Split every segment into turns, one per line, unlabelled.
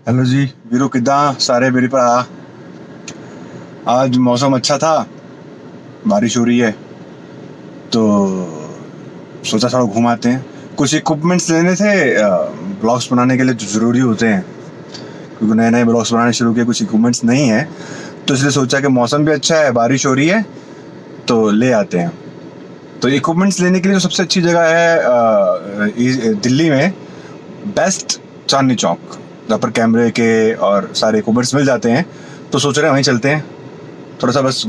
Hello जी वीरू किदा सारे मेरे भरा। आज मौसम अच्छा था, बारिश हो रही है तो सोचा थोड़ा घूम आते हैं। कुछ इक्विपमेंट्स लेने थे ब्लॉग्स बनाने के लिए जो ज़रूरी होते हैं, क्योंकि नए नए ब्लॉग्स बनाने शुरू किए, कुछ इक्विपमेंट्स नहीं है तो इसलिए सोचा कि मौसम भी अच्छा है, बारिश हो रही है तो ले आते हैं। तो इक्विपमेंट्स लेने के लिए जो सबसे अच्छी जगह है दिल्ली में बेस्ट चांदनी चौक, जहाँ पर कैमरे के और सारे इक्विपमेंट्स मिल जाते हैं। तो सोच रहे हैं वहीं चलते हैं। थोड़ा सा बस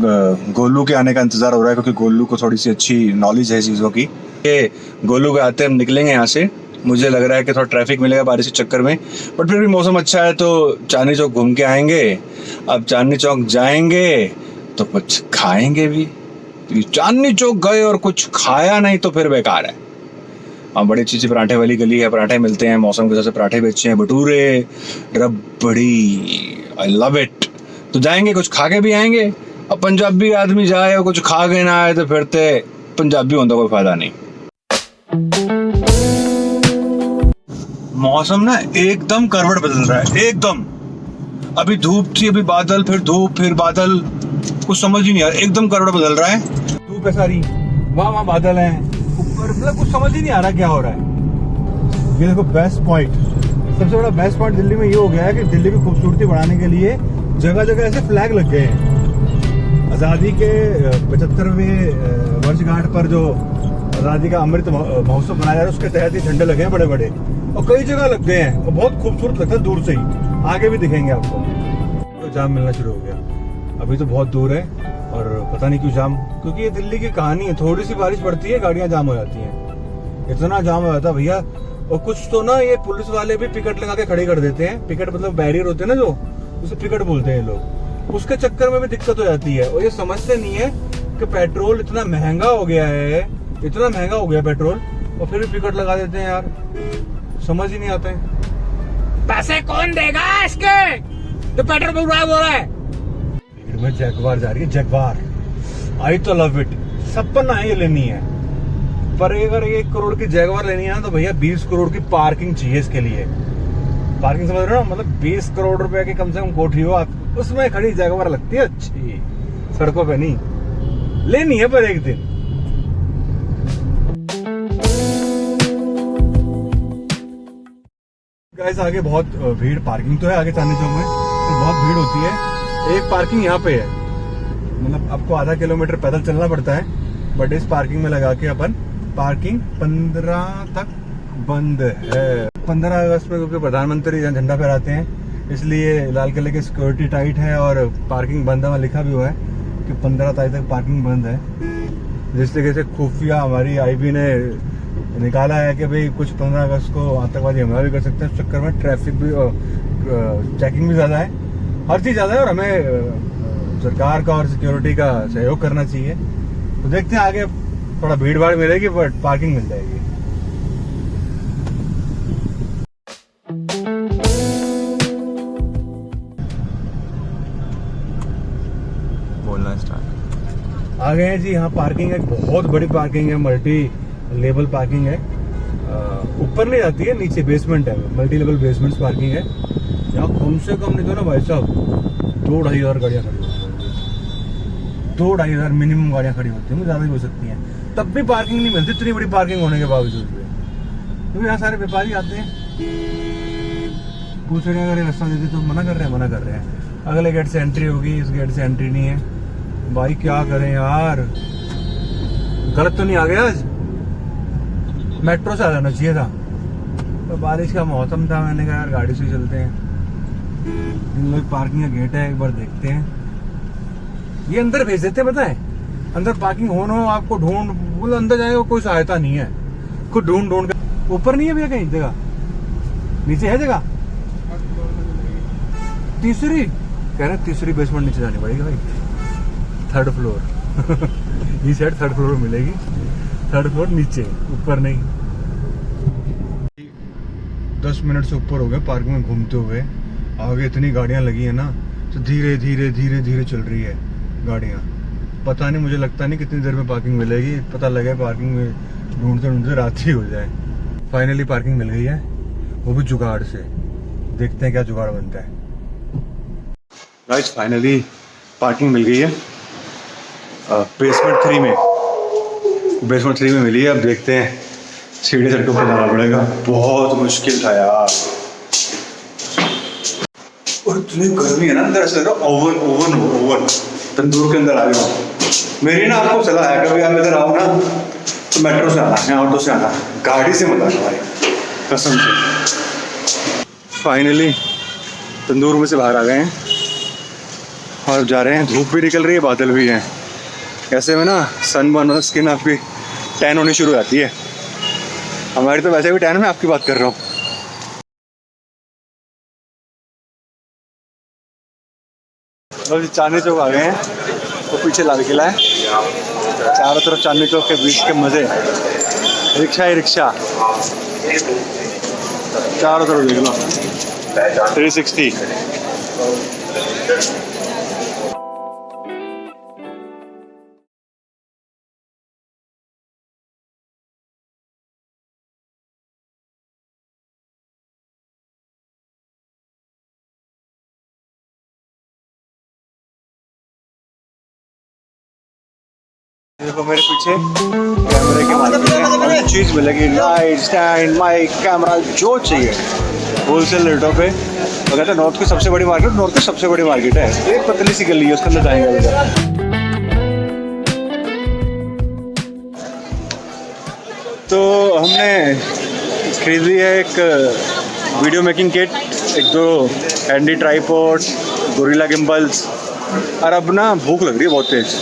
गोलू के आने का इंतज़ार हो रहा है, क्योंकि गोलू को थोड़ी सी अच्छी नॉलेज है चीज़ों की। ये गोलू के आते हम निकलेंगे यहाँ से। मुझे लग रहा है कि थोड़ा ट्रैफिक मिलेगा बारिश के चक्कर में, बट फिर भी मौसम अच्छा है तो चांदनी चौक घूम के आएंगे। अब चांदनी चौक जाएंगे तो कुछ खाएंगे भी। चांदनी चौक गए और कुछ खाया नहीं तो फिर बेकार है। हाँ, बड़ी अच्छी अच्छी पराठे वाली गली है, पराठे मिलते हैं, मौसम के हिसाब से पराठे बेचे हैं, भटूरे, रबड़ी, आई लव इट। तो जाएंगे, कुछ खा के भी आएंगे। अब पंजाबी आदमी जाए और कुछ खा के ना आए तो फिर ते पंजाबी होने का कोई फायदा नहीं। मौसम ना एकदम करवट बदल रहा है, एकदम। अभी धूप थी, अभी बादल, फिर धूप, फिर बादल, कुछ समझ ही नहीं आ रहा। एकदम करवट बदल रहा है, धूप है सारी, वहाँ बादल है ऊपर, मतलब कुछ समझ ही नहीं आ रहा क्या हो रहा है। ये देखो बेस्ट पॉइंट, सबसे बड़ा बेस्ट पॉइंट दिल्ली में ये हो गया है कि दिल्ली की खूबसूरती बढ़ाने के लिए जगह जगह ऐसे फ्लैग लग गए हैं। आज़ादी के 75वें वर्षगांठ पर जो आज़ादी का अमृत महोत्सव मनाया जा रहा है, उसके तहत ही झंडे लगे हैं बड़े बड़े, और कई जगह लग गए हैं और बहुत खूबसूरत लगता है दूर से ही। आगे भी दिखेंगे आपको। तो जाम मिलना शुरू हो गया, अभी तो बहुत दूर है और पता नहीं क्यों जाम, क्योंकि ये दिल्ली की कहानी है। थोड़ी सी बारिश पड़ती है गाड़ियां जाम हो जाती हैं, इतना जाम हो जाता है भैया। और कुछ तो ना ये पुलिस वाले भी पिकट लगा के खड़े कर देते हैं। पिकट मतलब बैरियर होते हैं ना, जो उसे पिकट बोलते हैं लोग। उसके चक्कर में भी दिक्कत हो जाती है। और ये समझते नहीं है कि पेट्रोल इतना महंगा हो गया है, इतना महंगा हो गया पेट्रोल, और फिर भी पिकट लगा देते हैं यार। समझ ही नहीं आता है। पैसे कौन देगा इसके तो पेट्रोल पंप हो रहा है। भीड़ में जगवार जा रही है, जगवार। आई तो लव इट, सपना है ये लेनी है। पर अगर 1 करोड़ की जगवार लेनी है ना तो भैया 20 करोड़ की पार्किंग चाहिए इसके लिए। पार्किंग समझ रहे हो, मतलब 20 करोड़ रुपए की कम से कम कोठी हो, उसमें खड़ी जगवार लगती है अच्छी, सड़कों पे नहीं। लेनी है पर एक दिन। गाइस आगे बहुत भीड़, पार्किंग तो है आगे चांदनी चौक में, तो बहुत भीड़ होती है। एक पार्किंग यहाँ पे है, मतलब आपको आधा किलोमीटर पैदल चलना पड़ता है, बट इस पार्किंग में लगा के अपन, पार्किंग 15 तक बंद है। 15 अगस्त में क्योंकि प्रधानमंत्री झंडा फहराते हैं, इसलिए लाल किले की सिक्योरिटी टाइट है और पार्किंग बंद है। वहाँ लिखा भी हुआ है कि 15 तारीख तक पार्किंग बंद है। जिस तरीके से खुफिया हमारी आईबी ने निकाला है कि भाई कुछ 15 अगस्त को आतंकवादी हमला भी कर सकते हैं। उस चक्कर में ट्रैफिक भी, चेकिंग भी ज्यादा है, हर चीज ज्यादा है, और हमें सरकार का और सिक्योरिटी का सहयोग करना चाहिए। तो देखते हैं आगे थोड़ा भीड़ भाड़ मिलेगी बट पार्किंग मिल जाएगी। बोलना स्टार्ट। आ गए हैं जी, यहाँ पार्किंग है, बहुत बड़ी पार्किंग है, मल्टी लेवल पार्किंग है। ऊपर नहीं जाती है, नीचे बेसमेंट है, मल्टी लेवल बेसमेंट पार्किंग है। यहाँ कम से कम नहीं तो ना भाई साहब 2-2.5 हज़ार गाड़ियाँ खड़ी होती हैं। 2-2.5 हज़ार मिनिमम गाड़ियाँ खड़ी होती हैं, मुझे ज़्यादा भी हो सकती हैं। तब भी पार्किंग नहीं मिलती, इतनी बड़ी पार्किंग होने के बावजूद भी। क्योंकि यहाँ सारे व्यापारी आते हैं, पूछ रहे हैं अगर रास्ता देते तो मना कर रहे हैं। अगले गेट से एंट्री होगी, इस गेट से एंट्री नहीं है। भाई क्या करें यार, गलत तो नहीं आ गया आज? मेट्रो से आ जाना चाहिए था। तो बारिश का मौसम था, मैंने कहा यार गाड़ी से चलते हैं। इन लोग पार्किंग का गेट है, एक बार देखते हैं। ये अंदर भेज देते हैं, पता है, अंदर पार्किंग हो आपको ढूंढ, बोले अंदर जाएगा कोई सहायता नहीं है, खुद ढूंढ कर। ऊपर नहीं है भैया कहीं जगह, नीचे है जगह। तीसरी कह रहे, तीसरी बेसमेंट नीचे जानी पड़ेगी भाई, 3rd फ्लोर। ये साइड 3rd फ्लोर मिलेगी, 3rd फ्लोर नीचे, ऊपर नहीं। 10 मिनट से ऊपर हो गए पार्किंग में घूमते हुए। आगे इतनी गाड़ियां लगी है ना, तो धीरे धीरे चल रही है गाड़ियां। पता नहीं, मुझे लगता नहीं कितनी देर में पार्किंग मिलेगी। पता लगे पार्किंग में ढूंढते ढूंढते रात ही हो जाए। फाइनली पार्किंग मिल गई है, वो भी जुगाड़ से। देखते हैं क्या जुगाड़ बनता है। गाइस फाइनली पार्किंग मिल गई है बेसमेंट 3 में मिली है। अब देखते हैं, सीढ़ी चढ़ के ऊपर जाना पड़ेगा, बहुत मुश्किल था यार। और इतनी गर्मी है ना अंदर, ऐसा लग रहा ओवन तंदूर के अंदर आ गया। मेरी ना आपको सलाह है, कभी आप इधर आओ ना तो मेट्रो से आना या ऑटो से आना, गाड़ी से मत आना भाई, कसम से। फाइनली तंदूर में से बाहर आ गए हैं और जा रहे हैं। धूप भी निकल रही है, बादल भी हैं। ऐसे में ना सनबर्न और स्किन आपकी टैन होनी शुरू हो जाती है। हमारी तो वैसे भी टैन में, आपकी बात कर रहा हूँ। तो चांदनी चौक आ गए हैं, तो पीछे लाल किला है, चारों तरफ चांदनी चौक के बीच के मजे, रिक्शा ही रिक्शा, चारों तरफ देख लो 360। देखो मेरे पीछे कैमरे के मार्केट है, हर चीज़ मिलेगी, लाइट, स्टैंड, माइक, कैमरा, जो चाहिए होलसेल रेटों पे। तो कहते हैं नॉर्थ की सबसे बड़ी मार्केट है। एक पतली सी गली है, उसके अंदर जाएंगे। तो हमने खरीद ली है एक वीडियो मेकिंग किट, एक दो हैंडी ट्राइपॉड, गोरिल्ला गिम्बल्स। और अब ना भूख लग रही है बहुत तेज,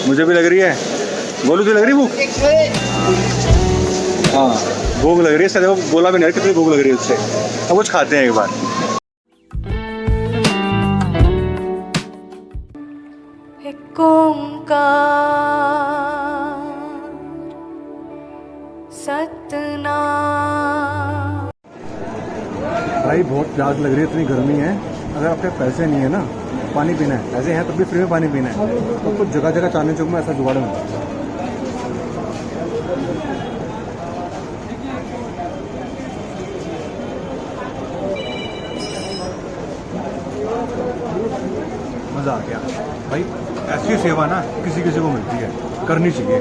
मुझे भी लग रही है। बोलू तो लग रही भूख? हाँ भूख लग रही है, सर बोला भी नहीं कितनी भूख लग रही है उससे। अब कुछ खाते हैं एक बार। भाई बहुत प्यास लग रही है, इतनी गर्मी है। अगर आपके पैसे नहीं है ना, पानी पीना है, पैसे हैं तब भी फ्री में पानी पीना है, तो कुछ जगह जगह चांदनी चौक में ऐसा जुगाड़ मिलता है। मज़ा आ गया भाई। ऐसी सेवा ना किसी किसी को मिलती है, करनी चाहिए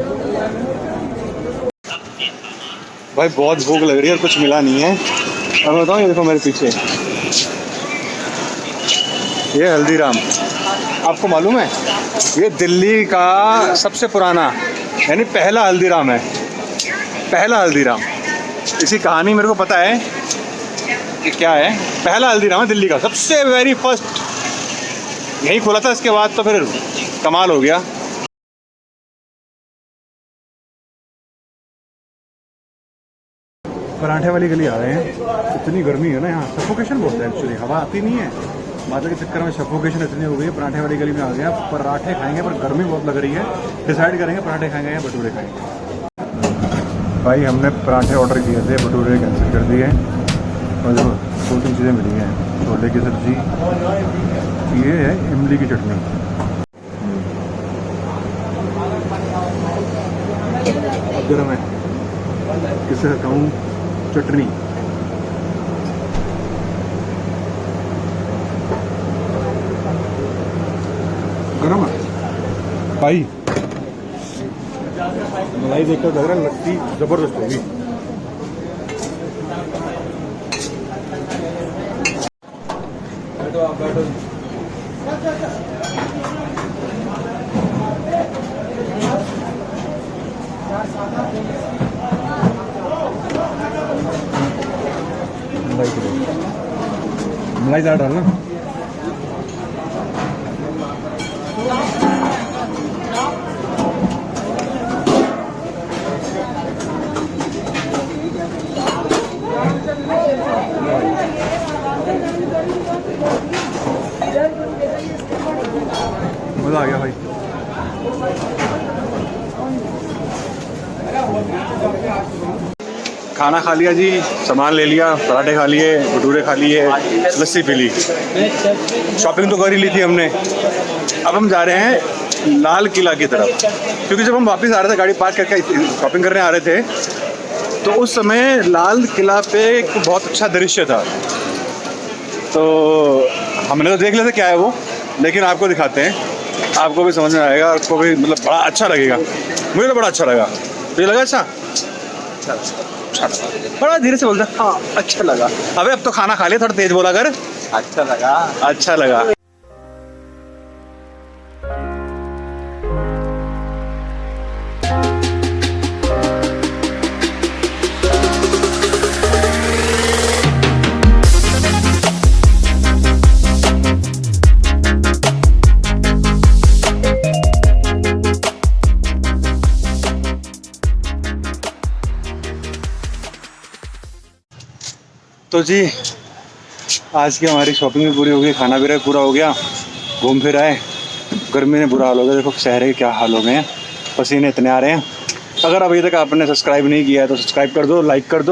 भाई। बहुत भूख लग रही है और कुछ मिला नहीं है। अब बताओ, ये देखो मेरे पीछे, ये हल्दीराम, आपको मालूम है ये दिल्ली का सबसे पुराना यानी पहला हल्दीराम है, पहला हल्दीराम। इसकी कहानी मेरे को पता है कि क्या है। पहला हल्दीराम है दिल्ली का, सबसे वेरी फर्स्ट यही खुला था। इसके बाद तो फिर कमाल हो गया। पराठे वाली गली आ रहे हैं। इतनी गर्मी है ना यहाँ, सफोकेशन बोलते हैं एक्चुअली, हवा आती नहीं है, बादल के चक्कर में सफोकेशन इतनी हो गई है। पराठे वाली गली में आ गया, पराठे खाएंगे, पर गर्मी बहुत लग रही है। डिसाइड करेंगे पराठे खाएंगे या भटूरे खाएंगे। भाई हमने पराठे ऑर्डर किए थे, भटूरे कैंसिल कर दिए और जो 2-3 चीज़ें मिली हैं, छोले की सब्ज़ी, ये है इमली की चटनी। गर्म है, किससे कहूँ, चटनी। गरम है भाई, मलाई देखकर लग रहा है लगती जबरदस्त होगी। बैठो आप, बैठो। मलाई ज़्यादा डालना। मज़ा आ गया भाई। खाना खा लिया जी, सामान ले लिया, पराठे खा लिए, भटूरे खा लिए, लस्सी पी ली, शॉपिंग तो कर ही ली थी हमने। अब हम जा रहे हैं लाल किला की तरफ, क्योंकि जब हम वापस आ रहे थे, गाड़ी पार्क करके शॉपिंग करने आ रहे थे, तो उस समय लाल किला पे एक बहुत अच्छा दृश्य था। तो हमने तो देख लेते क्या है वो, लेकिन आपको दिखाते हैं, आपको भी समझ में आएगा, आपको भी मतलब बड़ा अच्छा लगेगा। मुझे तो बड़ा अच्छा लगा। तो ये लगा अच्छा, अच्छा बड़ा धीरे से बोलता, हाँ अच्छा लगा। अबे अब तो खाना खा लिया, थोड़ा तेज बोला कर।
अच्छा लगा।
अच्छा लगा। तो जी आज की हमारी शॉपिंग भी पूरी हो गई, खाना पीना भी पूरा हो गया, घूम फिर आए। गर्मी ने बुरा हाल हो गया, देखो शहर के क्या हाल हो गए हैं, पसीने इतने आ रहे हैं। अगर अभी तक आपने सब्सक्राइब नहीं किया है तो सब्सक्राइब कर दो, लाइक कर दो।